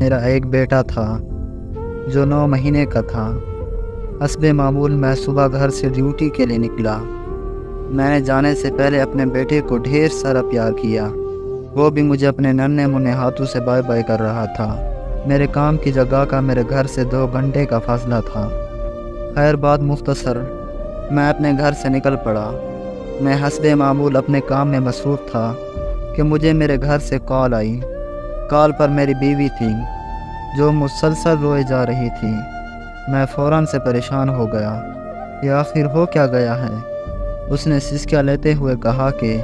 میرا ایک بیٹا تھا جو 9 مہینے کا تھا۔ حسب معمول میں صبح گھر سے ڈیوٹی کے لیے نکلا۔ میں نے جانے سے پہلے اپنے بیٹے کو ڈھیر سارا پیار کیا۔ وہ بھی مجھے اپنے ننھے منھے ہاتھوں سے بائے بائے کر رہا تھا۔ میرے کام کی جگہ کا میرے گھر سے 2 گھنٹے کا فاصلہ تھا۔ خیر بات مختصر، میں اپنے گھر سے نکل پڑا۔ میں حسب معمول اپنے کام میں مصروف تھا کہ مجھے میرے گھر سے کال آئی۔ کال پر میری بیوی تھی جو مسلسل روئے جا رہی تھی۔ میں فوراً سے پریشان ہو گیا۔ یہ آخر ہو کیا گیا ہے؟ اس نے سسکیاں لیتے ہوئے کہا کہ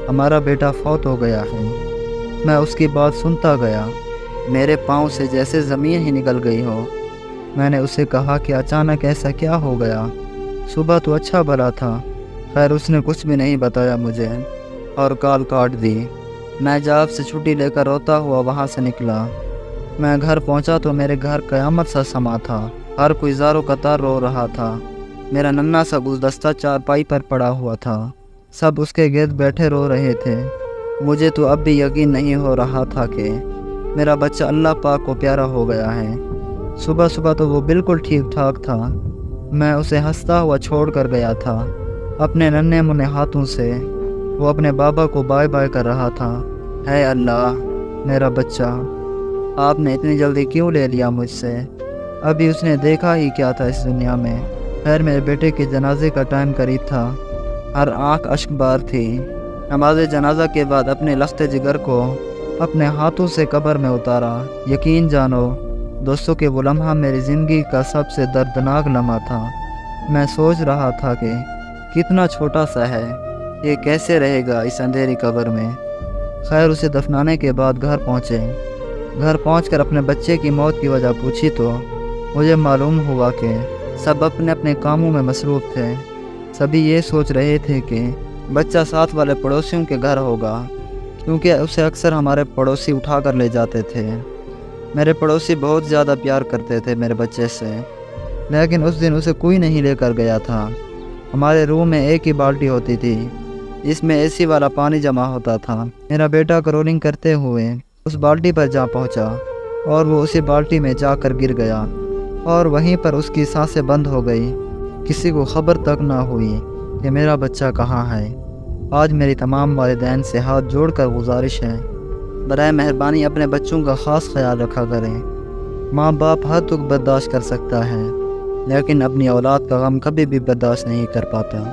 ہمارا بیٹا فوت ہو گیا ہے۔ میں اس کی بات سنتا گیا، میرے پاؤں سے جیسے زمین ہی نکل گئی ہو۔ میں نے اسے کہا کہ اچانک ایسا کیا ہو گیا؟ صبح تو اچھا بھلا تھا۔ خیر اس نے کچھ بھی نہیں بتایا مجھے اور کال کاٹ دی۔ میں جاب سے چھٹی لے کر روتا ہوا وہاں سے نکلا۔ میں گھر پہنچا تو میرے گھر قیامت سا سما تھا۔ ہر کوئی زار و قطار رو رہا تھا۔ میرا ننھا سا گلدستہ چارپائی پر پڑا ہوا تھا۔ سب اس کے گرد بیٹھے رو رہے تھے۔ مجھے تو اب بھی یقین نہیں ہو رہا تھا کہ میرا بچہ اللہ پاک کو پیارا ہو گیا ہے۔ صبح صبح تو وہ بالکل ٹھیک ٹھاک تھا۔ میں اسے ہنستا ہوا چھوڑ کر گیا تھا۔ اپنے ننھے منھے ہاتھوں سے وہ اپنے بابا کو بائے بائے کر رہا تھا۔ اے اللہ، میرا بچہ آپ نے اتنی جلدی کیوں لے لیا مجھ سے؟ ابھی اس نے دیکھا ہی کیا تھا اس دنیا میں۔ خیر میرے بیٹے کے جنازے کا ٹائم قریب تھا۔ ہر آنکھ اشک بار تھی۔ نماز جنازہ کے بعد اپنے لخت جگر کو اپنے ہاتھوں سے قبر میں اتارا۔ یقین جانو دوستوں کہ وہ لمحہ میری زندگی کا سب سے دردناک لمحہ تھا۔ میں سوچ رہا تھا کہ کتنا چھوٹا سا ہے، یہ کیسے رہے گا اس اندھیری قبر میں۔ خیر اسے دفنانے کے بعد گھر پہنچے۔ گھر پہنچ کر اپنے بچے کی موت کی وجہ پوچھی تو مجھے معلوم ہوا کہ سب اپنے اپنے کاموں میں مصروف تھے۔ سبھی یہ سوچ رہے تھے کہ بچہ ساتھ والے پڑوسیوں کے گھر ہوگا، کیونکہ اسے اکثر ہمارے پڑوسی اٹھا کر لے جاتے تھے۔ میرے پڑوسی بہت زیادہ پیار کرتے تھے میرے بچے سے، لیکن اس دن اسے کوئی نہیں لے کر گیا تھا۔ ہمارے روم میں ایک ہی بالٹی ہوتی تھی، اس میں اے سی والا پانی جمع ہوتا تھا۔ میرا بیٹا کرولنگ کرتے ہوئے اس بالٹی پر جا پہنچا اور وہ اسی بالٹی میں جا کر گر گیا اور وہیں پر اس کی سانسیں بند ہو گئی۔ کسی کو خبر تک نہ ہوئی کہ میرا بچہ کہاں ہے۔ آج میری تمام والدین سے ہاتھ جوڑ کر گزارش ہے، برائے مہربانی اپنے بچوں کا خاص خیال رکھا کریں۔ ماں باپ ہر دکھ برداشت کر سکتا ہے، لیکن اپنی اولاد کا غم کبھی بھی برداشت نہیں کر پاتا۔